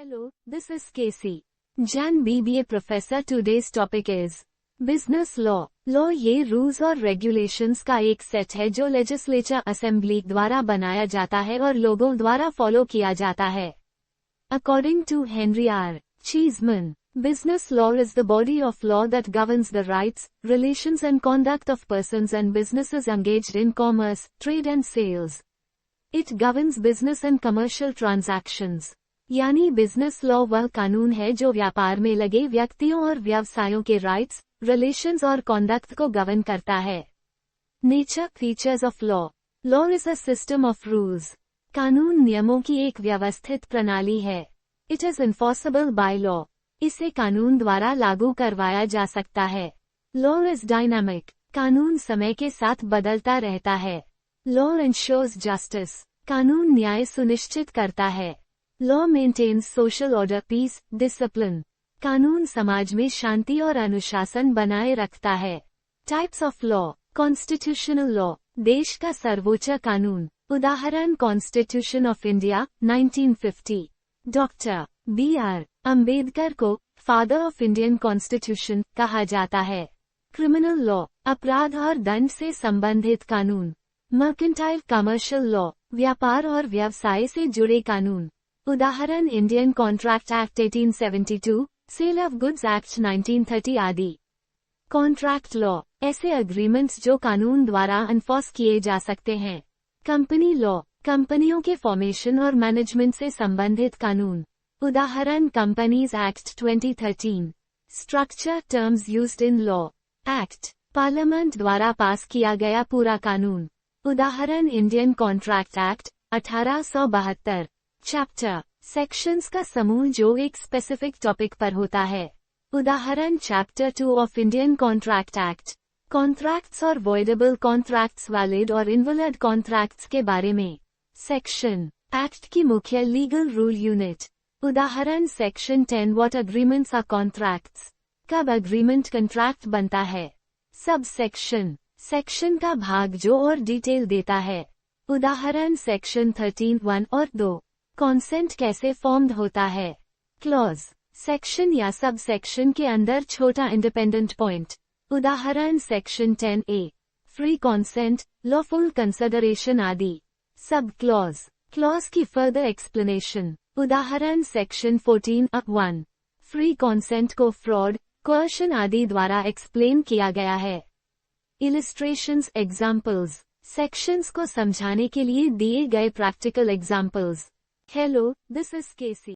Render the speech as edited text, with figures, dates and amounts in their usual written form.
Hello, this is Casey, Jan BBA professor. Today's topic is Business Law. Law ये rules और regulations का एक set है जो लेजिस्लेचर असेंबली द्वारा बनाया जाता है और लोगों द्वारा फॉलो किया जाता है. According to Henry R. Cheeseman, business law is the body of law that governs the rights, relations and conduct of persons and businesses engaged in commerce, trade and sales. It governs business and commercial transactions. यानी business law वह कानून है जो व्यापार में लगे व्यक्तियों और व्यवसायों के राइट्स, रिलेशंस और कॉन्डक्ट को गवर्न करता है. Nature features of law. Law is a system of rules. कानून नियमों की एक व्यवस्थित प्रणाली है. It is enforceable by law. इसे कानून द्वारा लागू करवाया जा सकता है. Law is dynamic. कानून समय के साथ बदलता रहता है. Law ensures justice. कानून न्याय सुनिश्चित करता है. Law maintains social order, peace, discipline. कानून समाज में शांति और अनुशासन बनाए रखता है. Types of law. Constitutional law, देश का सर्वोच्च कानून. उदाहरण constitution of India 1950. Doctor B.R. Ambedkar को फादर ऑफ इंडियन कॉन्स्टिट्यूशन कहा जाता है. क्रिमिनल लॉ, अपराध और दंड से संबंधित कानून. मर्केंटाइल कमर्शियल लॉ, व्यापार और व्यवसाय से जुड़े कानून. उदाहरण Indian Contract Act 1872, Sale of Goods Act 1930 आदि. कॉन्ट्रैक्ट लॉ, ऐसे अग्रीमेंट्स जो कानून द्वारा एनफोर्स किए जा सकते हैं. कंपनी लॉ, कंपनियों के फॉर्मेशन और मैनेजमेंट से संबंधित कानून. उदाहरण companies act 2013. Structure, terms used in law. Act, parliament द्वारा पास किया गया पूरा कानून. उदाहरण Indian Contract Act 1872. Chapter, sections का समूह जो एक स्पेसिफिक टॉपिक पर होता है. उदाहरण chapter 2 of Indian Contract Act. Contracts और वॉइडेबल कॉन्ट्रैक्ट्स, वैलिड और इनवैलिड कॉन्ट्रैक्ट्स के बारे में. सेक्शन, एक्ट की मुख्य लीगल रूल यूनिट. उदाहरण section 10 what agreements are contracts. कब अग्रीमेंट कॉन्ट्रैक्ट बनता है. सब सेक्शन, सेक्शन का भाग जो और डिटेल देता है. उदाहरण सेक्शन 13 1 और 2. कॉन्सेंट कैसे फॉर्म्ड होता है. क्लॉज, सेक्शन या सब सेक्शन के अंदर छोटा इंडिपेंडेंट पॉइंट. उदाहरण section 10A, free consent, lawful consideration आदि. सब क्लॉज, क्लॉज की फर्दर एक्सप्लेनेशन. उदाहरण सेक्शन 14(1), फ्री कॉन्सेंट को फ्रॉड, कोर्शन आदि द्वारा एक्सप्लेन किया गया है. Illustrations, examples. सेक्शंस को समझाने के लिए दिए गए practical examples. Hello, this is Casey.